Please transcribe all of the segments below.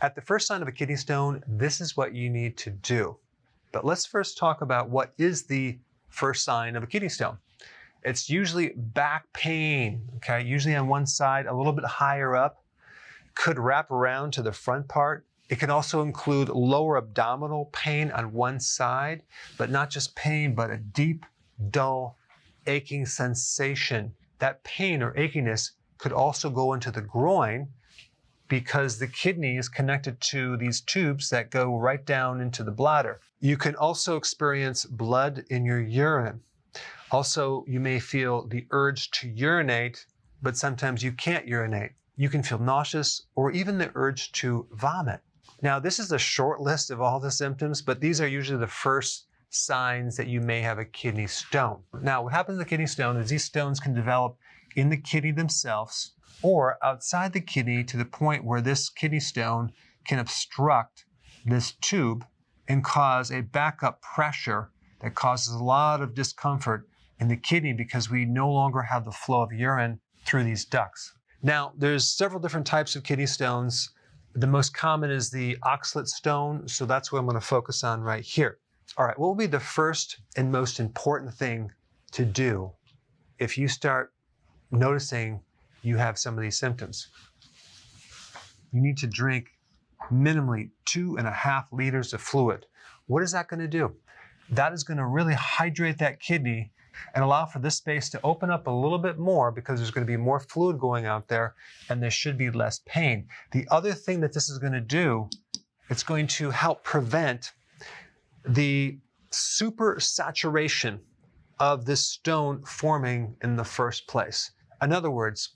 At the first sign of a kidney stone, this is what you need to do. But let's first talk about what is the first sign of a kidney stone. It's usually back pain, okay? Usually on one side, a little bit higher up, could wrap around to the front part. It can also include lower abdominal pain on one side, but not just pain, but a deep, dull, aching sensation. That pain or achiness could also go into the groin because the kidney is connected to these tubes that go right down into the bladder. You can also experience blood in your urine. Also, you may feel the urge to urinate, but sometimes you can't urinate. You can feel nauseous or even the urge to vomit. Now, this is a short list of all the symptoms, but these are usually the first signs that you may have a kidney stone. Now, what happens with a kidney stone is these stones can develop in the kidney themselves or outside the kidney to the point where this kidney stone can obstruct this tube and cause a backup pressure that causes a lot of discomfort in the kidney because we no longer have the flow of urine through these ducts. Now, there's several different types of kidney stones. The most common is the oxalate stone, so that's what I'm going to focus on right here. All right, what will be the first and most important thing to do if you start noticing you have some of these symptoms? You need to drink minimally 2.5 liters of fluid. What is that going to do? That is going to really hydrate that kidney and allow for this space to open up a little bit more because there's going to be more fluid going out there and there should be less pain. The other thing that this is going to do, it's going to help prevent the supersaturation of this stone forming in the first place. In other words,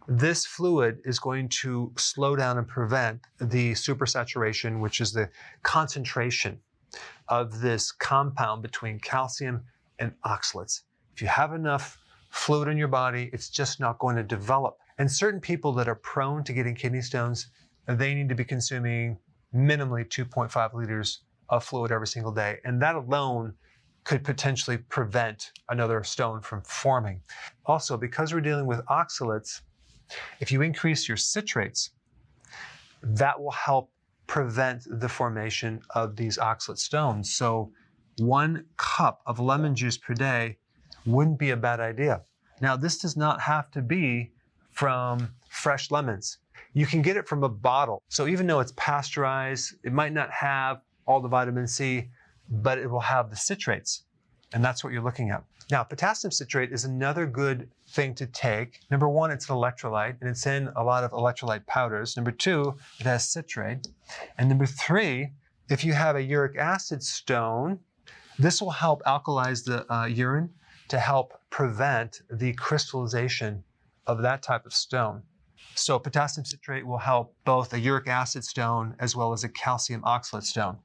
this fluid is going to slow down and prevent the supersaturation, which is the concentration of this compound between calcium and oxalates. If you have enough fluid in your body, it's just not going to develop. And certain people that are prone to getting kidney stones, they need to be consuming minimally 2.5 liters of fluid every single day. And that alone could potentially prevent another stone from forming. Also, because we're dealing with oxalates, if you increase your citrates, that will help prevent the formation of these oxalate stones. So 1 cup of lemon juice per day wouldn't be a bad idea. Now, this does not have to be from fresh lemons. You can get it from a bottle. So even though it's pasteurized, it might not have all the vitamin C, but it will have the citrates. And that's what you're looking at. Now, potassium citrate is another good thing to take. Number 1, it's an electrolyte, and it's in a lot of electrolyte powders. Number 2, it has citrate. And number 3, if you have a uric acid stone, this will help alkalize the urine to help prevent the crystallization of that type of stone. So potassium citrate will help both a uric acid stone as well as a calcium oxalate stone.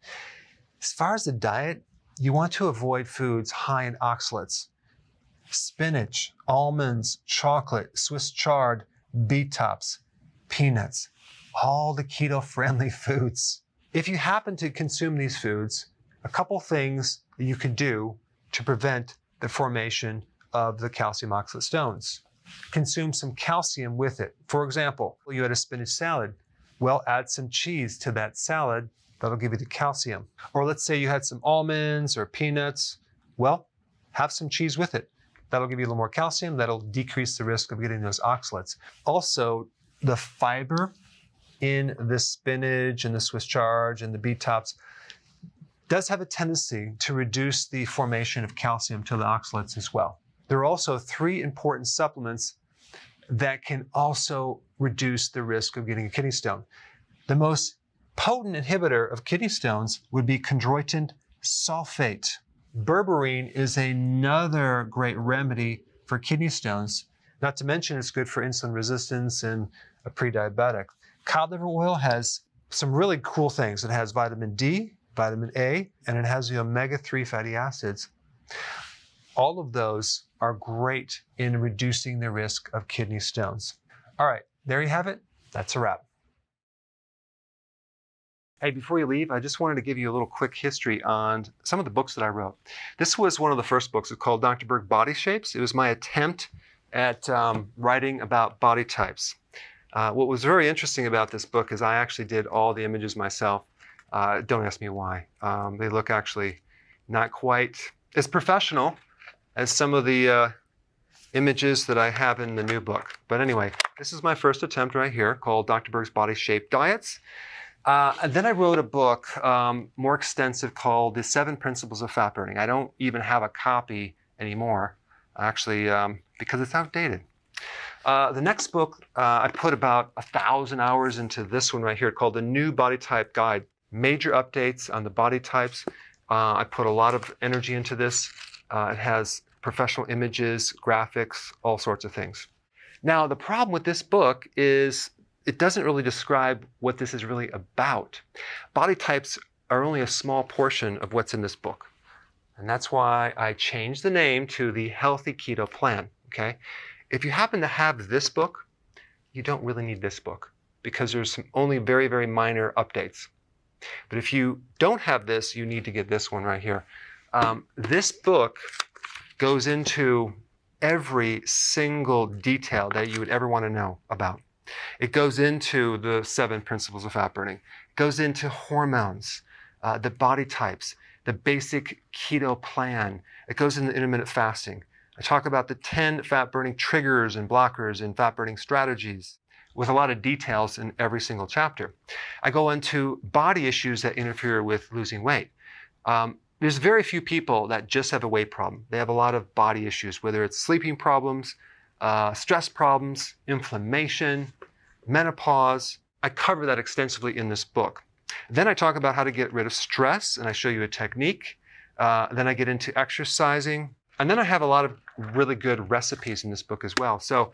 As far as the diet, you want to avoid foods high in oxalates. Spinach, almonds, chocolate, Swiss chard, beet tops, peanuts, all the keto-friendly foods. If you happen to consume these foods, a couple things that you could do to prevent the formation of the calcium oxalate stones. Consume some calcium with it. For example, you had a spinach salad. Well, add some cheese to that salad. That'll give you the calcium. Or let's say you had some almonds or peanuts. Well, have some cheese with it. That'll give you a little more calcium. That'll decrease the risk of getting those oxalates. Also, the fiber in the spinach and the Swiss chard and the beet tops does have a tendency to reduce the formation of calcium to the oxalates as well. There are also 3 important supplements that can also reduce the risk of getting a kidney stone. The most potent inhibitor of kidney stones would be chondroitin sulfate. Berberine is another great remedy for kidney stones. Not to mention it's good for insulin resistance and a pre-diabetic. Cod liver oil has some really cool things. It has vitamin D, vitamin A, and it has the omega-3 fatty acids. All of those are great in reducing the risk of kidney stones. All right, there you have it. That's a wrap. Hey, before you leave, I just wanted to give you a little quick history on some of the books that I wrote. This was one of the first books. It's called Dr. Berg Body Shapes. It was my attempt at writing about body types. What was very interesting about this book is I actually did all the images myself. Don't ask me why. They look actually not quite as professional as some of the images that I have in the new book. But anyway, this is my first attempt right here called Dr. Berg's Body Shape Diets. And then I wrote a book more extensive called The 7 Principles of Fat Burning. I don't even have a copy anymore, actually, because it's outdated. The next book, I put about 1,000 hours into this one right here called The New Body Type Guide. Major updates on the body types. I put a lot of energy into this. It has professional images, graphics, all sorts of things. Now, the problem with this book is it doesn't really describe what this is really about. Body types are only a small portion of what's in this book. And that's why I changed the name to the Healthy Keto Plan, okay? If you happen to have this book, you don't really need this book because there's only very, very minor updates. But if you don't have this, you need to get this one right here. This book goes into every single detail that you would ever want to know about. It goes into the 7 principles of fat burning. It goes into hormones, the body types, the basic keto plan. It goes into intermittent fasting. I talk about the 10 fat burning triggers and blockers and fat burning strategies with a lot of details in every single chapter. I go into body issues that interfere with losing weight. There's very few people that just have a weight problem. They have a lot of body issues, whether it's sleeping problems, stress problems, inflammation, menopause. I cover that extensively in this book. Then I talk about how to get rid of stress, and I show you a technique. Then I get into exercising. And then I have a lot of really good recipes in this book as well. So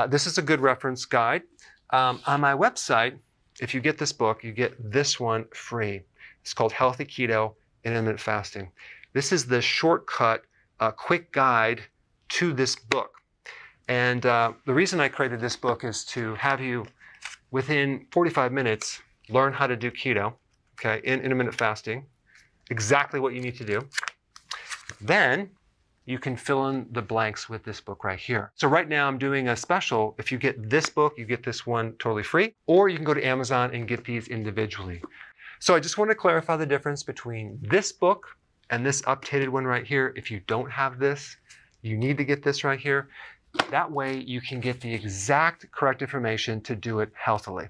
this is a good reference guide. On my website, if you get this book, you get this one free. It's called Healthy Keto Intermittent Fasting. This is the shortcut, quick guide to this book. And the reason I created this book is to have you, within 45 minutes, learn how to do keto, okay, in intermittent fasting, exactly what you need to do. Then you can fill in the blanks with this book right here. So right now I'm doing a special. If you get this book, you get this one totally free, or you can go to Amazon and get these individually. So I just want to clarify the difference between this book and this updated one right here. If you don't have this, you need to get this right here. That way you can get the exact correct information to do it healthily.